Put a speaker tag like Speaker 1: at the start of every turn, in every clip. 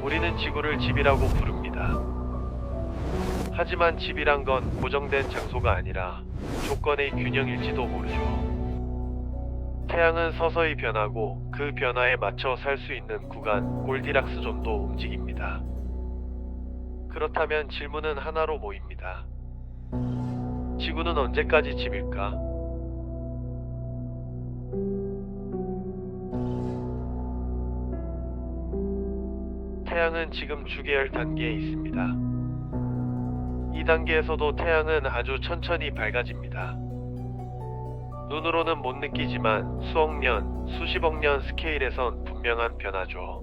Speaker 1: 우리는 지구를 집이라고 부릅니다. 하지만 집이란 건 고정된 장소가 아니라 조건의 균형일지도 모르죠. 태양은 서서히 변하고 그 변화에 맞춰 살 수 있는 구간 골디락스 존도 움직입니다. 그렇다면 질문은 하나로 모입니다. 지구는 언제까지 집일까? 태양은 지금 주계열 단계에 있습니다. 이 단계에서도 태양은 아주 천천히 밝아집니다. 눈으로는 못 느끼지만 수억 년, 수십억 년 스케일에선 분명한 변화죠.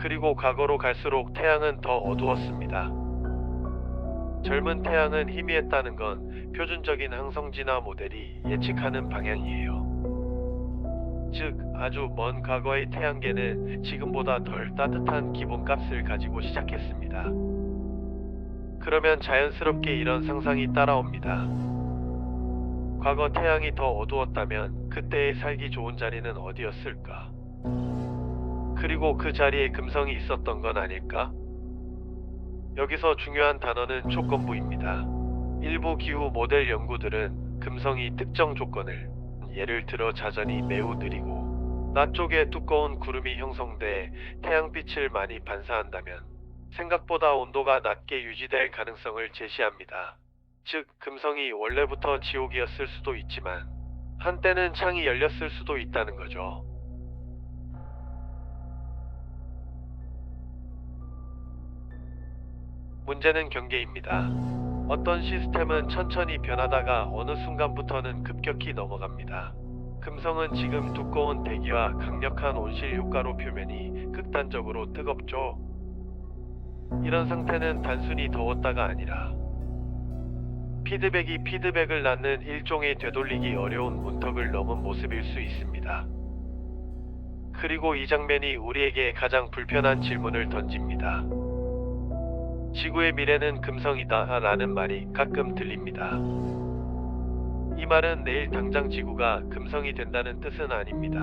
Speaker 1: 그리고 과거로 갈수록 태양은 더 어두웠습니다. 젊은 태양은 희미했다는 건 표준적인 항성진화 모델이 예측하는 방향이에요. 즉, 아주 먼 과거의 태양계는 지금보다 덜 따뜻한 기본값을 가지고 시작했습니다. 그러면 자연스럽게 이런 상상이 따라옵니다. 과거 태양이 더 어두웠다면 그때의 살기 좋은 자리는 어디였을까? 그리고 그 자리에 금성이 있었던 건 아닐까? 여기서 중요한 단어는 조건부입니다. 일부 기후 모델 연구들은 금성이 특정 조건을, 예를 들어 자전이 매우 느리고 낮 쪽에 두꺼운 구름이 형성돼 태양빛을 많이 반사한다면 생각보다 온도가 낮게 유지될 가능성을 제시합니다. 즉, 금성이 원래부터 지옥이었을 수도 있지만 한때는 창이 열렸을 수도 있다는 거죠. 문제는 경계입니다. 어떤 시스템은 천천히 변하다가 어느 순간부터는 급격히 넘어갑니다. 금성은 지금 두꺼운 대기와 강력한 온실 효과로 표면이 극단적으로 뜨겁죠. 이런 상태는 단순히 더웠다가 아니라 피드백이 피드백을 낳는 일종의 되돌리기 어려운 문턱을 넘은 모습일 수 있습니다. 그리고 이 장면이 우리에게 가장 불편한 질문을 던집니다. 지구의 미래는 금성이다 라는 말이 가끔 들립니다. 이 말은 내일 당장 지구가 금성이 된다는 뜻은 아닙니다.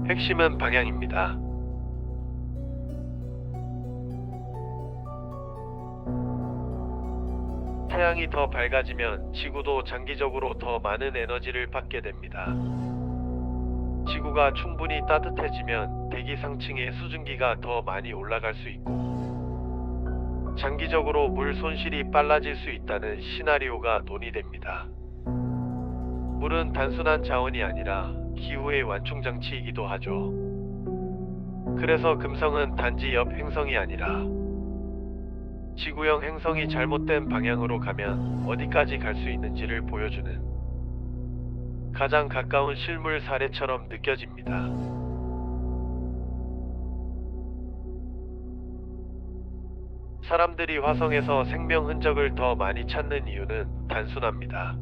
Speaker 1: 핵심은 방향입니다. 태양이 더 밝아지면 지구도 장기적으로 더 많은 에너지를 받게 됩니다. 지구가 충분히 따뜻해지면 대기 상층의 수증기가 더 많이 올라갈 수 있고 장기적으로 물 손실이 빨라질 수 있다는 시나리오가 논의됩니다. 물은 단순한 자원이 아니라 기후의 완충장치이기도 하죠. 그래서 금성은 단지 옆 행성이 아니라 지구형 행성이 잘못된 방향으로 가면 어디까지 갈 수 있는지를 보여주는 가장 가까운 실물 사례처럼 느껴집니다. 사람들이 화성에서 생명 흔적을 더 많이 찾는 이유는 단순합니다.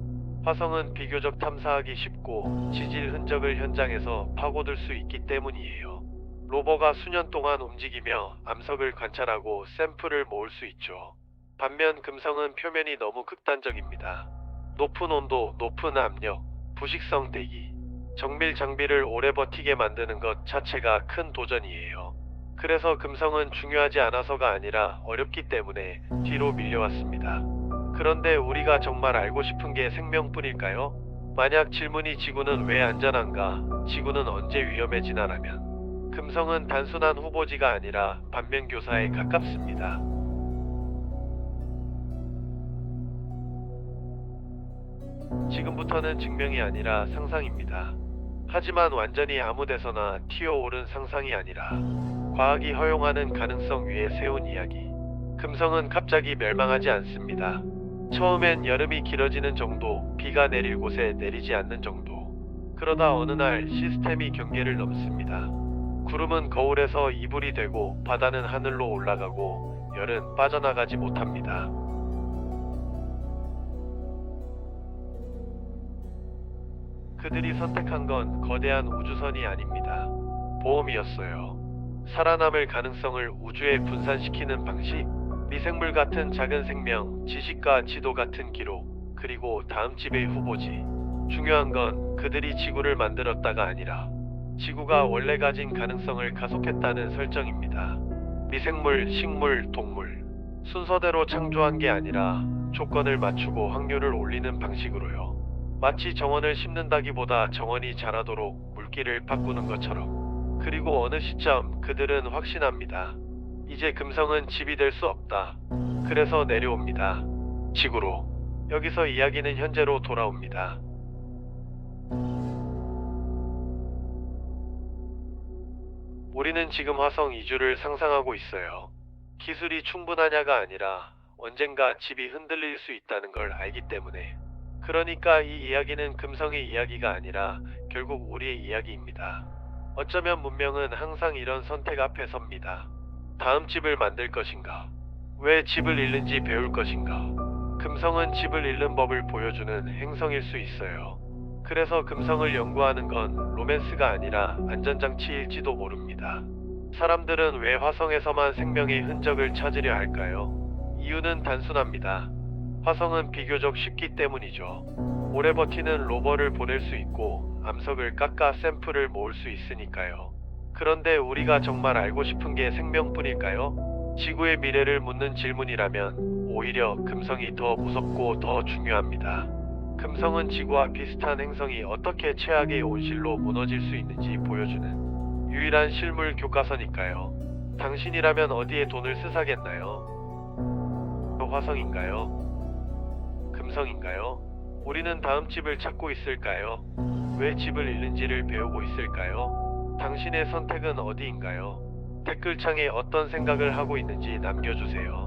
Speaker 1: 화성은 비교적 탐사하기 쉽고 지질 흔적을 현장에서 파고들 수 있기 때문이에요. 로버가 수년 동안 움직이며 암석을 관찰하고 샘플을 모을 수 있죠. 반면 금성은 표면이 너무 극단적입니다. 높은 온도, 높은 압력, 부식성 대기, 정밀 장비를 오래 버티게 만드는 것 자체가 큰 도전이에요. 그래서 금성은 중요하지 않아서가 아니라 어렵기 때문에 뒤로 밀려왔습니다. 그런데 우리가 정말 알고 싶은 게 생명뿐일까요? 만약 질문이 지구는 왜 안전한가, 지구는 언제 위험해지나라면 금성은 단순한 후보지가 아니라 반면교사에 가깝습니다. 지금부터는 증명이 아니라 상상입니다. 하지만 완전히 아무 데서나 튀어오른 상상이 아니라 과학이 허용하는 가능성 위에 세운 이야기. 금성은 갑자기 멸망하지 않습니다. 처음엔 여름이 길어지는 정도, 비가 내릴 곳에 내리지 않는 정도. 그러다 어느 날 시스템이 경계를 넘습니다. 구름은 거울에서 이불이 되고 바다는 하늘로 올라가고 열은 빠져나가지 못합니다. 그들이 선택한 건 거대한 우주선이 아닙니다. 보험이었어요. 살아남을 가능성을 우주에 분산시키는 방식, 미생물 같은 작은 생명, 지식과 지도 같은 기록, 그리고 다음 집의 후보지. 중요한 건 그 그들이 지구를 만들었다가 아니라 지구가 원래 가진 가능성을 가속했다는 설정입니다. 미생물, 식물, 동물 순서대로 창조한 게 아니라 조건을 맞추고 확률을 올리는 방식으로요. 마치 정원을 심는다기보다 정원이 자라도록 물기를 바꾸는 것처럼. 그리고 어느 시점 그들은 확신합니다. 이제 금성은 집이 될 수 없다. 그래서 내려옵니다. 지구로. 여기서 이야기는 현재로 돌아옵니다. 우리는 지금 화성 이주를 상상하고 있어요. 기술이 충분하냐가 아니라 언젠가 집이 흔들릴 수 있다는 걸 알기 때문에. 그러니까 이 이야기는 금성의 이야기가 아니라 결국 우리의 이야기입니다. 어쩌면 문명은 항상 이런 선택 앞에 섭니다. 다음 집을 만들 것인가? 왜 집을 잃는지 배울 것인가? 금성은 집을 잃는 법을 보여주는 행성일 수 있어요. 그래서 금성을 연구하는 건 로맨스가 아니라 안전장치일지도 모릅니다. 사람들은 왜 화성에서만 생명의 흔적을 찾으려 할까요? 이유는 단순합니다. 화성은 비교적 쉽기 때문이죠. 오래 버티는 로버를 보낼 수 있고 암석을 깎아 샘플을 모을 수 있으니까요. 그런데 우리가 정말 알고 싶은 게 생명뿐일까요? 지구의 미래를 묻는 질문이라면 오히려 금성이 더 무섭고 더 중요합니다. 금성은 지구와 비슷한 행성이 어떻게 최악의 온실로 무너질 수 있는지 보여주는 유일한 실물 교과서니까요. 당신이라면 어디에 돈을 쓰사겠나요? 화성인가요? 금성인가요? 우리는 다음 집을 찾고 있을까요? 왜 집을 잃는지를 배우고 있을까요? 당신의 선택은 어디인가요? 댓글창에 어떤 생각을 하고 있는지 남겨주세요.